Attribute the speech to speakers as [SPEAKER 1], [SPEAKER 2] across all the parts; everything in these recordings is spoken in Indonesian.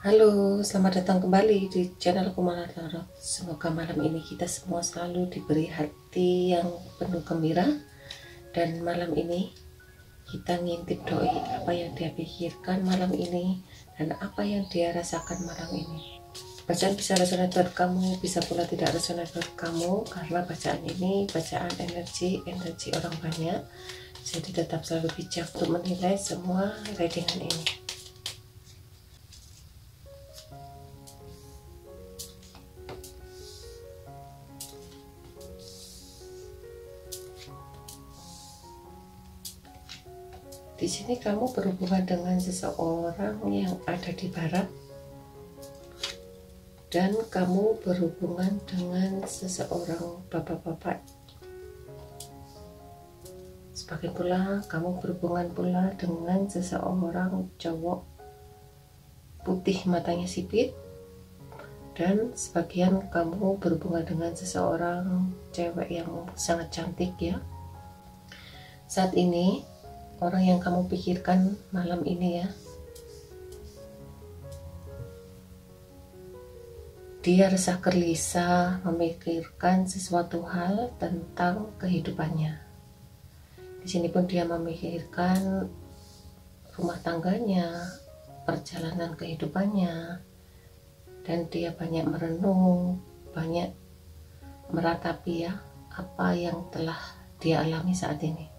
[SPEAKER 1] Halo, selamat datang kembali di channel Kumala Tarot. Semoga malam ini kita semua selalu diberi hati yang penuh gembira. Dan malam ini kita ngintip doi apa yang dia pikirkan malam ini dan apa yang dia rasakan malam ini. Bacaan bisa resonate buat kamu, bisa pula tidak resonate buat kamu, karena bacaan ini bacaan energi orang banyak. Jadi tetap selalu bijak untuk menilai semua readingan ini. Di sini kamu berhubungan dengan seseorang yang ada di barat, dan kamu berhubungan dengan seseorang bapak-bapak. Sebagai pula kamu berhubungan pula dengan seseorang cowok putih matanya sipit, dan sebagian kamu berhubungan dengan seseorang cewek yang sangat cantik ya. Saat ini orang yang kamu pikirkan malam ini ya, dia resah gelisah memikirkan sesuatu hal tentang kehidupannya. Di sini pun dia memikirkan rumah tangganya, perjalanan kehidupannya, dan dia banyak merenung, banyak meratapi ya apa yang telah dia alami saat ini.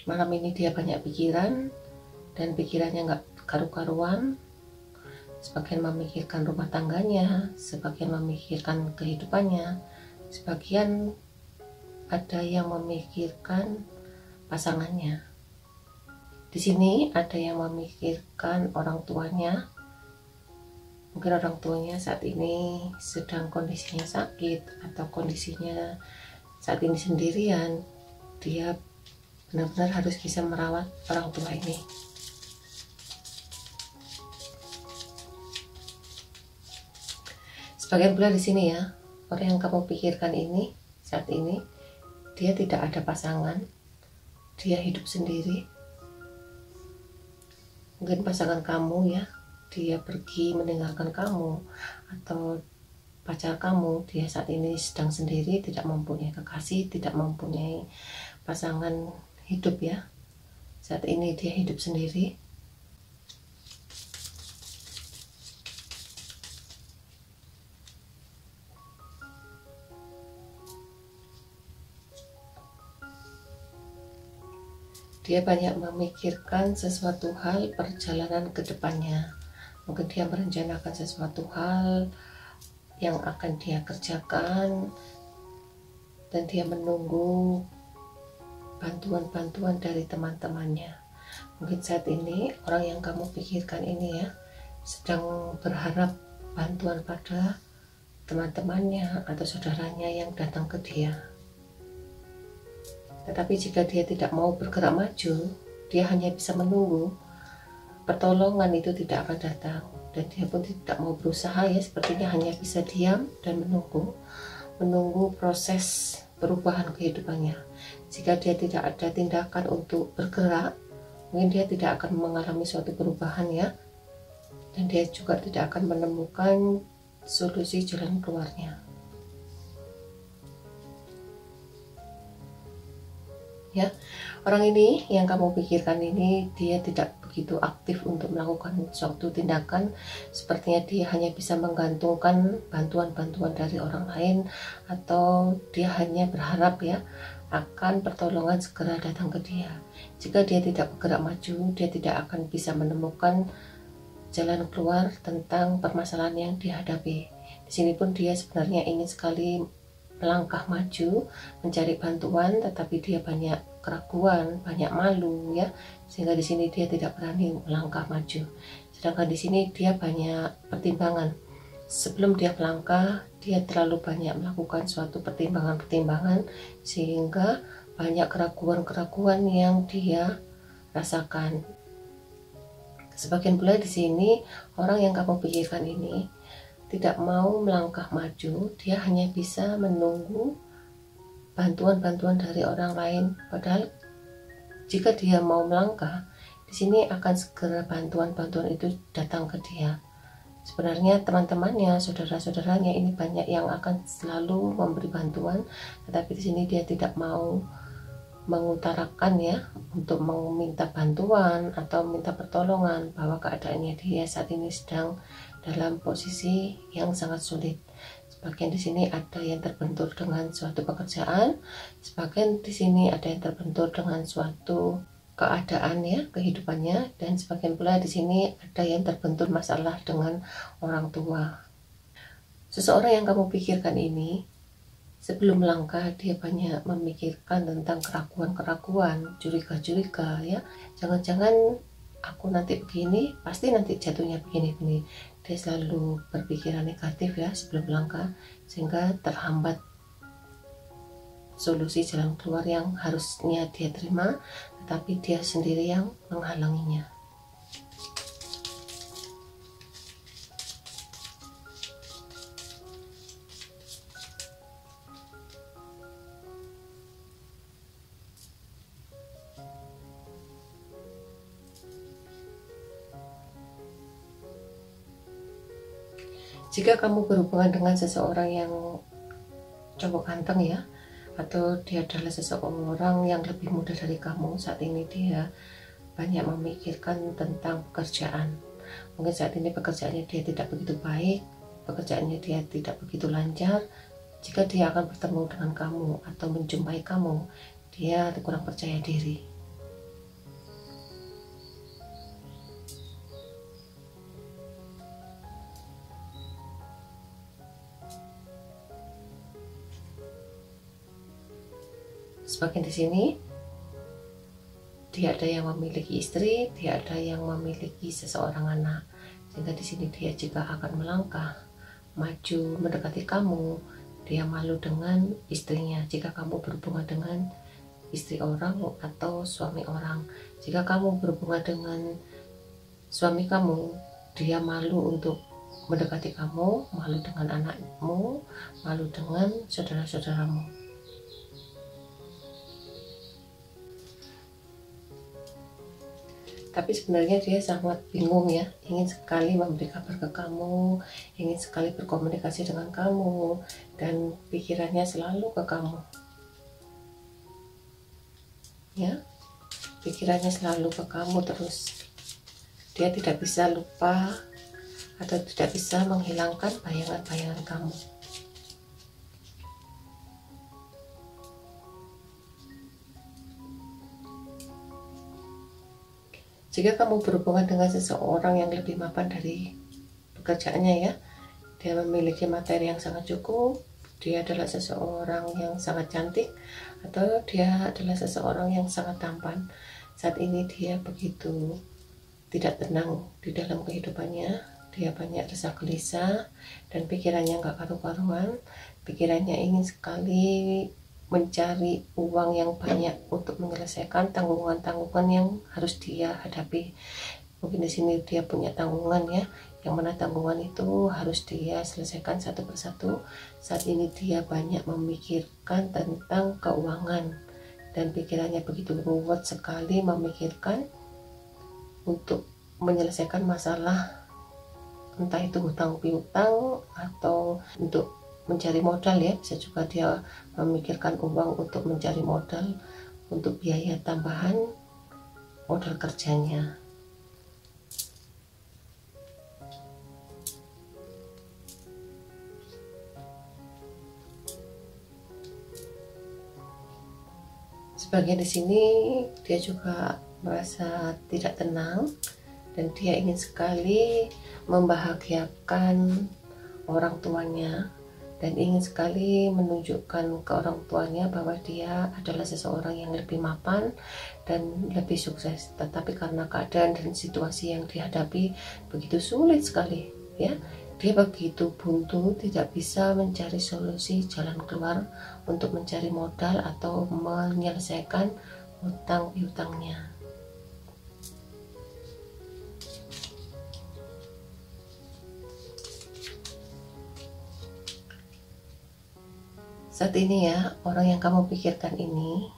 [SPEAKER 1] Malam ini dia banyak pikiran, dan pikirannya nggak karu-karuan. Sebagian memikirkan rumah tangganya, sebagian memikirkan kehidupannya, sebagian ada yang memikirkan pasangannya. Di sini ada yang memikirkan orang tuanya. Mungkin orang tuanya saat ini sedang kondisinya sakit, atau kondisinya saat ini sendirian. Dia benar-benar harus bisa merawat orang tua ini. Sebagian pula di sini ya, orang yang kamu pikirkan ini saat ini dia tidak ada pasangan, dia hidup sendiri. Mungkin pasangan kamu ya, dia pergi meninggalkan kamu, atau pacar kamu dia saat ini sedang sendiri, tidak mempunyai kekasih, tidak mempunyai pasangan hidup ya. Saat ini dia hidup sendiri. Dia banyak memikirkan sesuatu hal perjalanan ke depannya. Mungkin dia merencanakan sesuatu hal yang akan dia kerjakan, dan dia menunggu bantuan-bantuan dari teman-temannya. Mungkin saat ini orang yang kamu pikirkan ini ya sedang berharap bantuan pada teman-temannya atau saudaranya yang datang ke dia. Tetapi jika dia tidak mau bergerak maju, dia hanya bisa menunggu. Pertolongan itu tidak akan datang, dan dia pun tidak mau berusaha ya, sepertinya hanya bisa diam dan menunggu proses perubahan kehidupannya. Jika dia tidak ada tindakan untuk bergerak, mungkin dia tidak akan mengalami suatu perubahan ya, dan dia juga tidak akan menemukan solusi jalan keluarnya ya. Orang ini yang kamu pikirkan ini dia tidak begitu aktif untuk melakukan suatu tindakan. Sepertinya dia hanya bisa menggantungkan bantuan-bantuan dari orang lain, atau dia hanya berharap ya akan pertolongan segera datang ke dia. Jika dia tidak bergerak maju, dia tidak akan bisa menemukan jalan keluar tentang permasalahan yang dihadapi. Di sini pun dia sebenarnya ingin sekali melangkah maju mencari bantuan, tetapi dia banyak keraguan, banyak malu ya, sehingga di sini dia tidak berani melangkah maju. Sedangkan di sini dia banyak pertimbangan. Sebelum dia melangkah, dia terlalu banyak melakukan suatu pertimbangan-pertimbangan, sehingga banyak keraguan-keraguan yang dia rasakan. Sebagian pula di sini orang yang kamu pikirkan ini tidak mau melangkah maju, dia hanya bisa menunggu bantuan-bantuan dari orang lain. Padahal jika dia mau melangkah, di sini akan segera bantuan-bantuan itu datang ke dia. Sebenarnya teman-temannya, saudara-saudaranya ini banyak yang akan selalu memberi bantuan, tetapi di sini dia tidak mau mengutarakan ya untuk meminta bantuan atau minta pertolongan, bahwa keadaannya dia saat ini sedang dalam posisi yang sangat sulit. Sebagian di sini ada yang terbentur dengan suatu pekerjaan, sebagian di sini ada yang terbentur dengan suatu keadaan ya, kehidupannya, dan sebagian pula di sini ada yang terbentur masalah dengan orang tua. Seseorang yang kamu pikirkan ini, sebelum melangkah dia banyak memikirkan tentang keraguan-keraguan, curiga-curiga ya. Jangan-jangan aku nanti begini, pasti nanti jatuhnya begini-begini. Dia selalu berpikiran negatif ya sebelum melangkah, sehingga terhambat solusi jalan keluar yang harusnya dia terima, tetapi dia sendiri yang menghalanginya. Jika kamu berhubungan dengan seseorang yang cowok ganteng ya, atau dia adalah seseorang yang lebih muda dari kamu, saat ini dia banyak memikirkan tentang pekerjaan. Mungkin saat ini pekerjaannya dia tidak begitu baik, pekerjaannya dia tidak begitu lancar. Jika dia akan bertemu dengan kamu atau menjumpai kamu, dia kurang percaya diri. Sebagian di sini dia ada yang memiliki istri, dia ada yang memiliki seseorang anak, sehingga di sini dia jika akan melangkah maju mendekati kamu, dia malu dengan istrinya. Jika kamu berhubungan dengan istri orang atau suami orang, jika kamu berhubungan dengan suami kamu, dia malu untuk mendekati kamu, malu dengan anakmu, malu dengan saudara-saudaramu. Tapi sebenarnya dia sangat bingung ya, ingin sekali memberi kabar ke kamu, ingin sekali berkomunikasi dengan kamu, dan pikirannya selalu ke kamu ya, pikirannya selalu ke kamu terus. Dia tidak bisa lupa atau tidak bisa menghilangkan bayangan-bayangan kamu. Jika kamu berhubungan dengan seseorang yang lebih mapan dari pekerjaannya ya, dia memiliki materi yang sangat cukup, dia adalah seseorang yang sangat cantik, atau dia adalah seseorang yang sangat tampan. Saat ini dia begitu tidak tenang di dalam kehidupannya, dia banyak resah gelisah, dan pikirannya nggak karu-karuan. Pikirannya ingin sekali mencari uang yang banyak untuk menyelesaikan tanggungan-tanggungan yang harus dia hadapi. Mungkin di sini dia punya tanggungan ya, yang mana tanggungan itu harus dia selesaikan satu persatu. Saat ini dia banyak memikirkan tentang keuangan, dan pikirannya begitu ruwet sekali memikirkan untuk menyelesaikan masalah, entah itu hutang piutang atau untuk mencari modal ya. Bisa juga dia memikirkan uang untuk mencari modal, untuk biaya tambahan modal kerjanya. Sebagian di sini dia juga merasa tidak tenang, dan dia ingin sekali membahagiakan orang tuanya, dan ingin sekali menunjukkan ke orang tuanya bahwa dia adalah seseorang yang lebih mapan dan lebih sukses. Tetapi karena keadaan dan situasi yang dihadapi begitu sulit sekali ya, dia begitu buntu, tidak bisa mencari solusi jalan keluar untuk mencari modal atau menyelesaikan hutang piutangnya. Saat ini ya, orang yang kamu pikirkan ini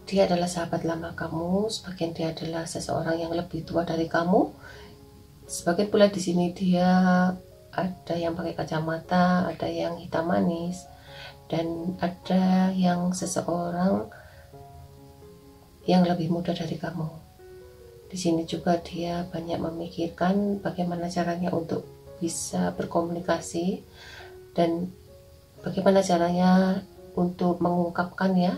[SPEAKER 1] dia adalah sahabat lama kamu, sebagian dia adalah seseorang yang lebih tua dari kamu, sebagian pula di sini dia ada yang pakai kacamata, ada yang hitam manis, dan ada yang seseorang yang lebih muda dari kamu. Di sini juga dia banyak memikirkan bagaimana caranya untuk bisa berkomunikasi dan bagaimana caranya untuk mengungkapkan ya,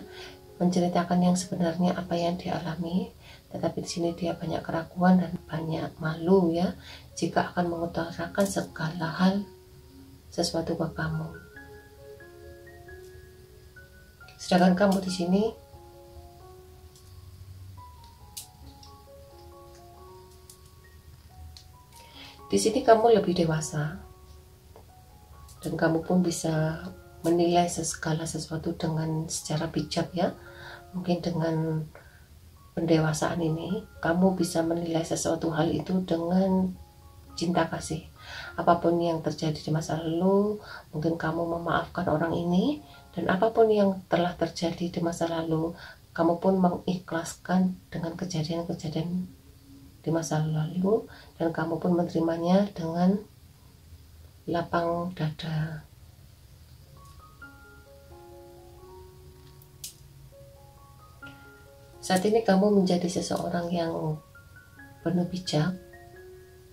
[SPEAKER 1] menceritakan yang sebenarnya apa yang dia alami. Tetapi di sini dia banyak keraguan dan banyak malu ya, jika akan mengutarakan segala hal sesuatu ke kamu. Sedangkan kamu di sini kamu lebih dewasa dan kamu pun bisa menilai segala sesuatu dengan secara bijak ya. Mungkin dengan pendewasaan ini kamu bisa menilai sesuatu hal itu dengan cinta kasih. Apapun yang terjadi di masa lalu, mungkin kamu memaafkan orang ini, dan apapun yang telah terjadi di masa lalu, kamu pun mengikhlaskan dengan kejadian-kejadian di masa lalu, dan kamu pun menerimanya dengan lapang dada. Saat ini kamu menjadi seseorang yang penuh bijak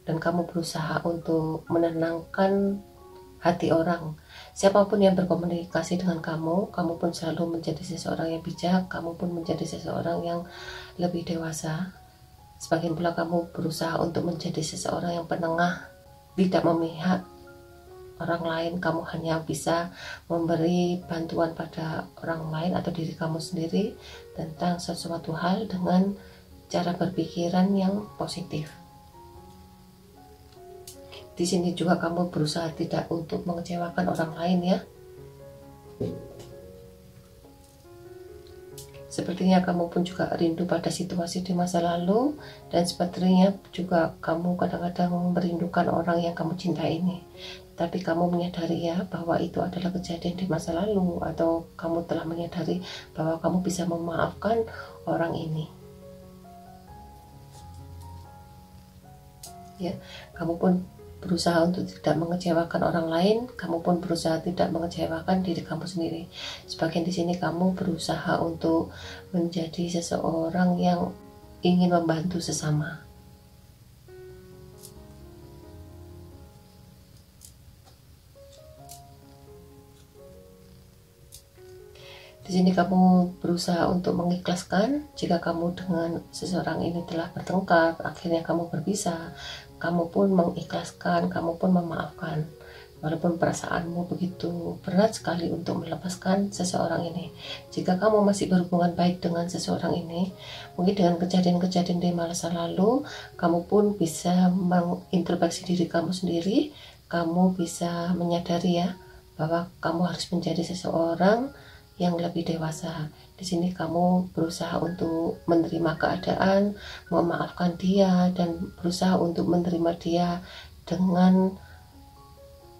[SPEAKER 1] dan kamu berusaha untuk menenangkan hati orang. Siapapun yang berkomunikasi dengan kamu, kamu pun selalu menjadi seseorang yang bijak, kamu pun menjadi seseorang yang lebih dewasa. Sebagian pula kamu berusaha untuk menjadi seseorang yang penengah, tidak memihak orang lain. Kamu hanya bisa memberi bantuan pada orang lain atau diri kamu sendiri tentang sesuatu hal dengan cara berpikiran yang positif. Di sini juga kamu berusaha tidak untuk mengecewakan orang lain ya. Sepertinya kamu pun juga rindu pada situasi di masa lalu, dan sepertinya juga kamu kadang-kadang merindukan orang yang kamu cintai ini. Tapi kamu menyadari ya bahwa itu adalah kejadian di masa lalu, atau kamu telah menyadari bahwa kamu bisa memaafkan orang ini. Ya, kamu pun berusaha untuk tidak mengecewakan orang lain, kamu pun berusaha tidak mengecewakan diri kamu sendiri. Sebagian di sini kamu berusaha untuk menjadi seseorang yang ingin membantu sesama. Di sini kamu berusaha untuk mengikhlaskan jika kamu dengan seseorang ini telah bertengkar, akhirnya kamu berpisah. Kamu pun mengikhlaskan, kamu pun memaafkan. Walaupun perasaanmu begitu berat sekali untuk melepaskan seseorang ini. Jika kamu masih berhubungan baik dengan seseorang ini, mungkin dengan kejadian-kejadian di masa lalu, kamu pun bisa mengintrospeksi diri kamu sendiri. Kamu bisa menyadari ya, bahwa kamu harus menjadi seseorang yang lebih dewasa. Di sini kamu berusaha untuk menerima keadaan, memaafkan dia, dan berusaha untuk menerima dia dengan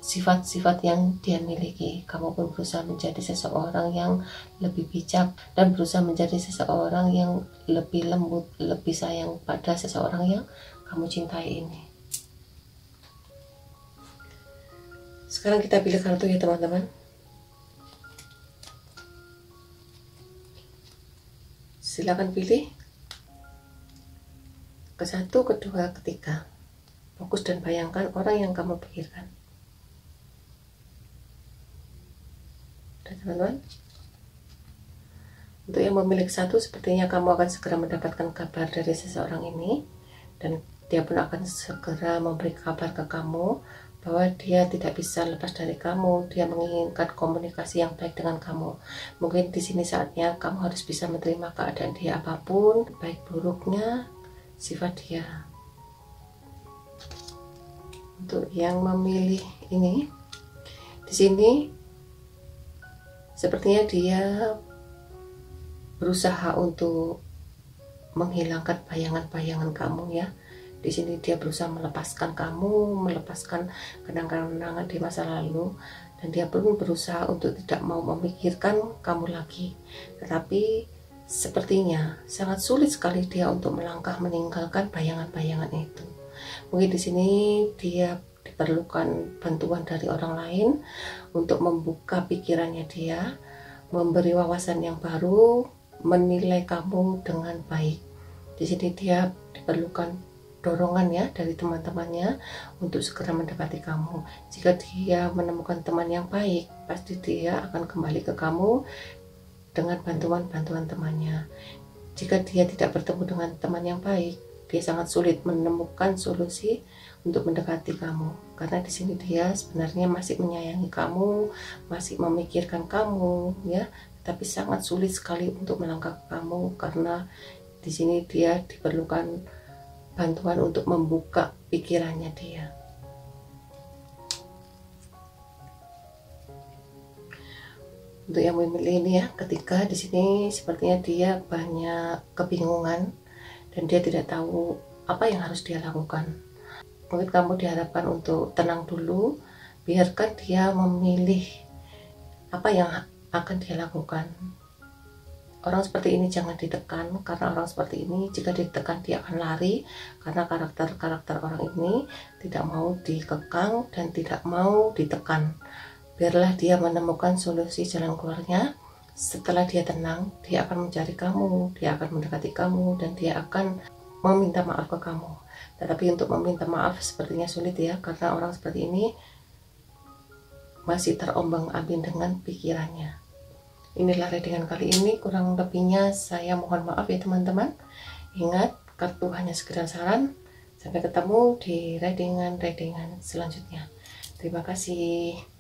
[SPEAKER 1] sifat-sifat yang dia miliki. Kamu pun berusaha menjadi seseorang yang lebih bijak dan berusaha menjadi seseorang yang lebih lembut, lebih sayang pada seseorang yang kamu cintai ini. Sekarang kita pilih kartu ya teman-teman. Silakan pilih ke satu, kedua, ketiga. Fokus dan bayangkan orang yang kamu pikirkan. Dan teman-teman, untuk yang memilih satu, sepertinya kamu akan segera mendapatkan kabar dari seseorang ini, dan dia pun akan segera memberi kabar ke kamu bahwa dia tidak bisa lepas dari kamu. Dia menginginkan komunikasi yang baik dengan kamu. Mungkin di sini saatnya kamu harus bisa menerima keadaan dia apapun, baik buruknya sifat dia. Untuk yang memilih ini, di sini sepertinya dia berusaha untuk menghilangkan bayangan-bayangan kamu ya. Di sini dia berusaha melepaskan kamu, melepaskan kenangan-kenangan di masa lalu, dan dia pun berusaha untuk tidak mau memikirkan kamu lagi. Tetapi sepertinya sangat sulit sekali dia untuk melangkah meninggalkan bayangan-bayangan itu. Mungkin di sini dia diperlukan bantuan dari orang lain untuk membuka pikirannya dia, memberi wawasan yang baru, menilai kamu dengan baik. Di sini dia diperlukan dorongan ya dari teman-temannya untuk segera mendapati kamu. Jika dia menemukan teman yang baik, pasti dia akan kembali ke kamu dengan bantuan-bantuan temannya. Jika dia tidak bertemu dengan teman yang baik, dia sangat sulit menemukan solusi untuk mendekati kamu, karena di sini dia sebenarnya masih menyayangi kamu, masih memikirkan kamu ya, tapi sangat sulit sekali untuk melangkah ke kamu karena di sini dia diperlukan bantuan untuk membuka pikirannya dia. Untuk yang memilih ini ya, ketika di sini sepertinya dia banyak kebingungan dan dia tidak tahu apa yang harus dia lakukan. Mungkin kamu diharapkan untuk tenang dulu, biarkan dia memilih apa yang akan dia lakukan. Orang seperti ini jangan ditekan, karena orang seperti ini jika ditekan dia akan lari, karena karakter orang ini tidak mau dikekang dan tidak mau ditekan. Biarlah dia menemukan solusi jalan keluarnya. Setelah dia tenang, dia akan mencari kamu, dia akan mendekati kamu, dan dia akan meminta maaf ke kamu. Tetapi untuk meminta maaf sepertinya sulit ya, karena orang seperti ini masih terombang-ambing dengan pikirannya. Inilah readingan kali ini, kurang lebihnya saya mohon maaf ya teman-teman. Ingat, kartu hanya sekedar saran. Sampai ketemu di readingan selanjutnya. Terima kasih.